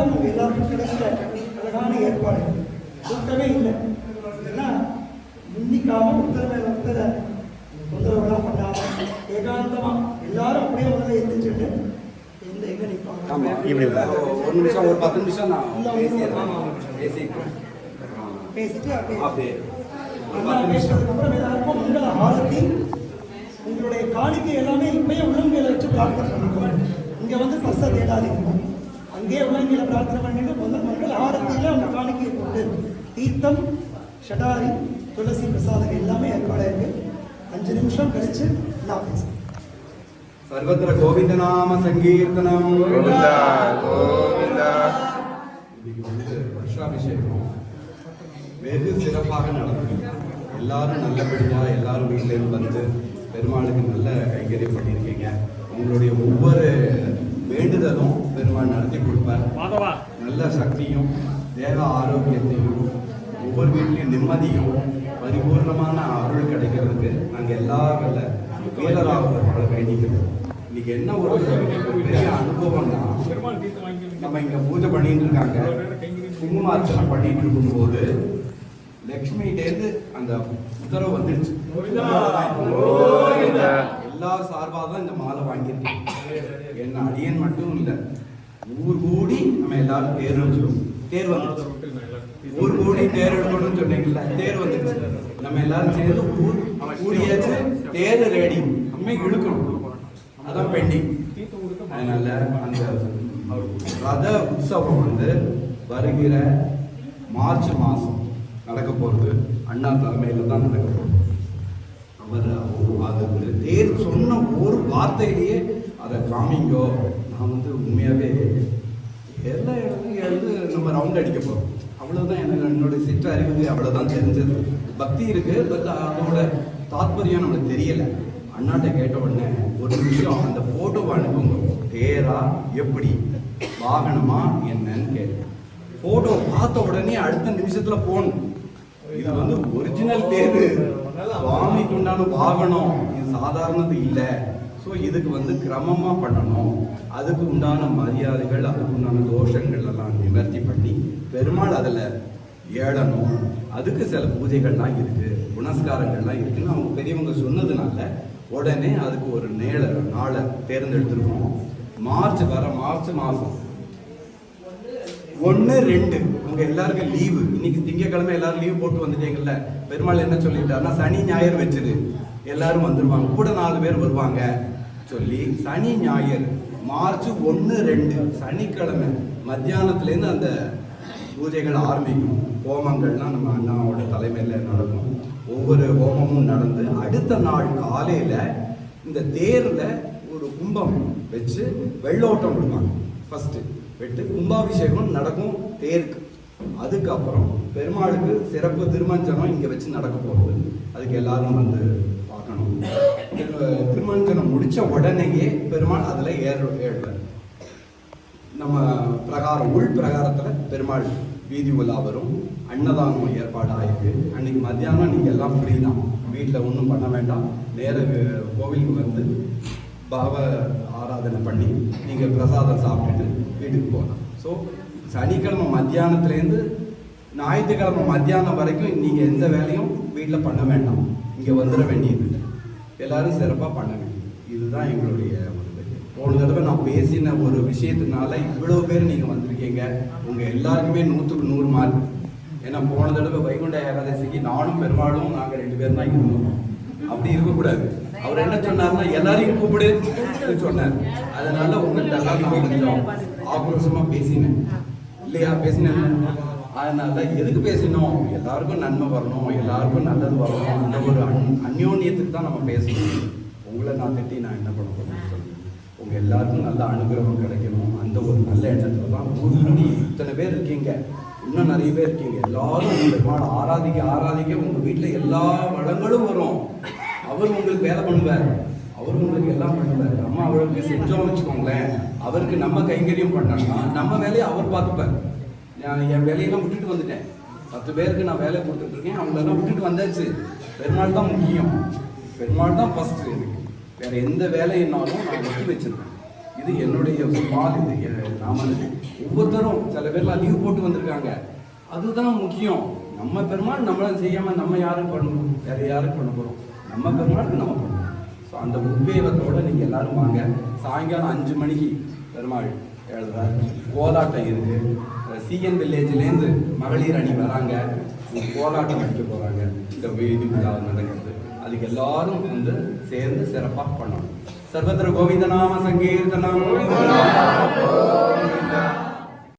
நிமிஷம் உங்கள் எல்லாருக்கும் கிடைச்ச அழகான ஏற்பாடு கூட்டமே இல்லை. ஏன்னா இன்னிக்காமல் ஒருத்தர் மேலே ஒருத்தரை தொந்தரவுலாம் பண்ணாமல் ஏகாந்தமாக எல்லாரும் அப்படியே முதல்ல எந்திரிச்சுட்டு எங்கே நிற்பாங்க. ஒரு நிமிஷம் ஒரு 10 நிமிஷம் நான் பேசிட்டு அப்படியே பேசுறதுக்கப்புறம் எல்லாருக்கும் மங்கள ஆரத்தி உங்களுடைய காணிக்கை எல்லாமே இப்பயே உள்ளங்கையில் வச்சு பிரார்த்தனை பண்ணிக்கணும். இங்கே வந்து பஸ்ஸை தேடாதீங்க, அங்கேயே உள்ளங்கையில் பிரார்த்தனை பண்ணிட்டு முதல் மங்கள ஆரத்தியில் அவங்க காணிக்கையை போட்டு தீர்த்தம் ஷடாரி துளசி பிரசாதம் எல்லாமே ஏற்பாடாக இருக்கு. 5 நிமிஷம் கழிச்சு நான் பேசுகிறேன். सर्वत्र गोविंद नाम संकीर्तनम गोविंदा गोविंदा. வருஷாபிஷேகம் வெகு சிறப்பாக நடக்கும். எல்லாரும் நல்லபடியா எல்லாரும் வீட்டிலேருந்து வந்து பெருமாளுக்கு நல்ல கைங்கரியம் பண்ணியிருக்கீங்க. உங்களுடைய ஒவ்வொரு வேண்டுதலும் பெருமாள் நடத்தி கொடுப்பார். நல்ல சக்தியும் தேக ஆரோக்கியத்தையும் ஒவ்வொரு வீட்லையும் நிம்மதியும் பரிபூர்ணமான அருள் கிடைக்கிறதுக்கு நாங்கள் எல்லா நல்ல வீரராக வேண்டிக்கிறோம். இன்னைக்கு என்ன ஒரு பெரிய அனுபவம்னா, நம்ம இங்க பூஜை பண்ணிட்டு இருக்காங்க, குங்குமார்ச்சனை பண்ணிட்டு இருக்கும்போது லக்ஷ்மிகிட்டேருந்து அந்த உத்தரவு வந்துடுச்சு. எல்லா சார்பாக தான் இந்த மாலை வாங்கியிருக்கேன். என்ன அடியன் மட்டும் இல்லை, ஊர் கூடி நம்ம எல்லாரும் தேர் வந்துடுச்சு. ஊர் கூடி தேர் எடுக்கணும்னு சொன்னீங்கல்ல, தேர் வந்துடுச்சு. நம்ம எல்லாரும் சேர்ந்து ஊர் கூடியாச்சு, தேர் ரெடி, அம்மை இழுக்கணும், அதான் பெண்டிங். அதனால அந்த ரத உற்சவம் வந்து வருகிற மார்ச் மாதம் நடக்க போகிறது. அண்ணா தலைமையில் தான் நடக்க போகிறது. அவர் அது தேர் சொன்ன ஒரு வார்த்தையிலேயே அதை காமிங்கோ. நான் வந்து உண்மையாகவே எல்லா இடத்துலையும் எழுந்து நம்ம ரவுண்ட் அடிக்க போகிறோம். அவ்வளோதான் எனக்கு என்னுடைய சிற்ற அறிவுக்கு அவ்வளோதான் தெரிஞ்சது. பக்தி இருக்குது, பட் அதோட தாத்பரியம் நம்மளுக்கு தெரியலை. அண்ணாட்ட கேட்ட உடனே ஒரு நிமிஷம் அந்த ஃபோட்டோவை அனுப்புங்க, தேரா எப்படி வாகனமா என்னன்னு கேட்டேன். ஃபோட்டோ பார்த்த உடனே அடுத்த நிமிஷத்தில் ஃபோன், இது வந்து ஒரிஜினல் தேர், சுவாமிக்கு உண்டான வாகனம், இது சாதாரணது இல்லை. ஸோ இதுக்கு வந்து கிரமமாக பண்ணணும், அதுக்கு உண்டான மரியாதைகள், அதுக்கு உண்டான தோஷங்கள் எல்லாம் நிவர்த்தி பண்ணி பெருமாள் அதில் ஏழணும். அதுக்கு சில பூஜைகள்லாம் இருக்குது, புனஸ்காரங்கள்லாம் இருக்குன்னு அவங்க பெரியவங்க சொன்னதுனால உடனே அதுக்கு ஒரு நாளை தேர்ந்தெடுத்துருக்கோம். மார்ச் மாதம் 1, 2 உங்க எல்லாருக்கும் லீவு. இன்னைக்கு திங்கக்கிழமை எல்லாரும் லீவு போட்டு வந்துட்டீங்கல்ல. பெருமாள் என்ன சொல்லிட்டாருன்னா, சனி ஞாயிறு வச்சுது எல்லாரும் வந்துருவாங்க, கூட 4 பேர் வருவாங்க சொல்லி சனி ஞாயிறு மார்ச் 1, 2 சனிக்கிழமை மத்தியானத்துலேருந்து அந்த பூஜைகள் ஆரம்பிக்கும். ஹோமங்கள்லாம் நம்ம அண்ணாவோட தலைமையில் நடக்கும். ஒவ்வொரு ஹோமமும் நடந்து அடுத்த நாள் காலையில் இந்த தேரில் ஒரு கும்பம் வச்சு வெள்ளோட்டம் விடுவாங்க. ஃபஸ்ட்டு விட்டு கும்பாபிஷேகம் நடக்கும் தேருக்கு. அதுக்கப்புறம் பெருமாளுக்கு சிறப்பு திருமஞ்சனம் இங்கே வச்சு நடக்க போகுது. அதுக்கு எல்லாரும் வந்து பார்க்கணும். திருமஞ்சனம் முடித்த உடனேயே பெருமாள் அதில் ஏறுவார். நம்ம பிரகாரம் உள் பிரகாரத்தில் பெருமாள் வீதி உலா வரும். அன்னதானம் ஏற்பாடு ஆயிருக்கு. அன்னைக்கு மத்தியானம் நீங்கள் எல்லாம் ஃப்ரீ தான், வீட்டில் ஒன்றும் பண்ண வேண்டாம். நேர கோவிலுக்கு வந்து பாவ ஆராதனை பண்ணி நீங்கள் பிரசாதம் சாப்பிட்டுட்டு வீட்டுக்கு போகலாம். ஸோ சனிக்கிழமை மத்தியானத்துலேருந்து ஞாயிற்றுக்கிழமை மத்தியானம் வரைக்கும் நீங்கள் எந்த வேலையும் வீட்டில் பண்ண வேண்டாம், இங்கே வந்துட வேண்டியது, எல்லாரும் சிறப்பாக பண்ண வேண்டியது. இதுதான் எங்களுடைய போன தடவை நான் பேசின ஒரு விஷயத்தினால இவ்வளோ பேர் நீங்கள் வந்திருக்கீங்க. உங்கள் எல்லாருக்குமே 100க்கு 100 மார்க். ஏன்னா போன தடவை வைகுண்ட ஏகாதசிக்கு நானும் பெருமாளும் நாங்கள் 2 பேரும் தான் இருந்தோம். அப்படி இருக்கக்கூடாது. அவர் என்ன சொன்னார்னா, எல்லாரையும் கூப்பிடு சொன்னார். அதனால உங்கள்கிட்ட எல்லாம் நான் கொஞ்சம் ஆக்ரோஷமாக பேசினேன் இல்லையா, பேசினேன். அதனால எதுக்கு பேசினோம், எல்லாருக்கும் நன்மை வரணும், எல்லாருக்கும் நல்லது வரணும், அந்த ஒரு அந்யோன்யத்துக்கு தான் நம்ம பேசணும். உங்களை நான் திட்டி நான் என்ன பண்ண போறேன்னு சொல்லுங்கள். உங்கள் எல்லாருக்கும் நல்ல அனுகிரகம் கிடைக்கணும், அந்த ஒரு நல்ல எண்ணத்தில் தான் கூடி இத்தனை பேர் இருக்கீங்க, இன்னும் நிறைய பேர் இருக்கீங்க. எல்லாரும் பெருமாள் ஆராதிக்க உங்கள் வீட்டில் எல்லா வளங்களும் வரும். அவர் உங்களுக்கு வேலை பண்ணுவார், அவர் உங்களுக்கு எல்லாம் பண்ணுவார். நம்ம அவருக்கு செஞ்சோம்னு வச்சுக்கோங்களேன், அவருக்கு நம்ம கைங்கரியம் பண்ணோம்னா நம்ம வேலையை அவர் பார்த்துப்பார். நான் என் வேலையெல்லாம் விட்டுட்டு வந்துட்டேன். 10 பேருக்கு நான் வேலை கொடுத்துட்ருக்கேன், அவங்களெல்லாம் விட்டுட்டு வந்தாச்சு. பெருமாள் தான் முக்கியம், பெருமாள் தான் ஃபஸ்ட்டு. எனக்கு வேறு எந்த வேலையினாலும் நான் விட்டு வச்சுருக்கேன். இது என்னுடைய பால். இது நாம ஒவ்வொருத்தரும் சில பேர்லாம் லீவ் போட்டு வந்திருக்காங்க. அதுதான் முக்கியம். நம்ம பெருமாள் நம்மளை செய்யாமல் நம்ம யாரும் பண்ணணும், வேற யாருக்கு பண்ண போகிறோம்? நம்ம பெருமாளுக்கு நம்ம பண்ணணும். ஸோ அந்த உத்வேகத்தோடு நீங்கள் எல்லாரும் வாங்க. சாயங்காலம் 5 மணிக்கு பெருமாள் எழுதுறார். கோலாட்டம் இருக்குது. சிஎன் வில்லேஜ்லேருந்து மகளிர் அணி வராங்க. கோலாட்டம் வைக்க போகிறாங்க. இந்த வேதி விழா நடக்கிறது. அதுக்கு எல்லாரும் வந்து சேர்ந்து சிறப்பாக பண்ணணும். சர்வத்திர கோவிந்த நாம சங்கீர்த்தனம்.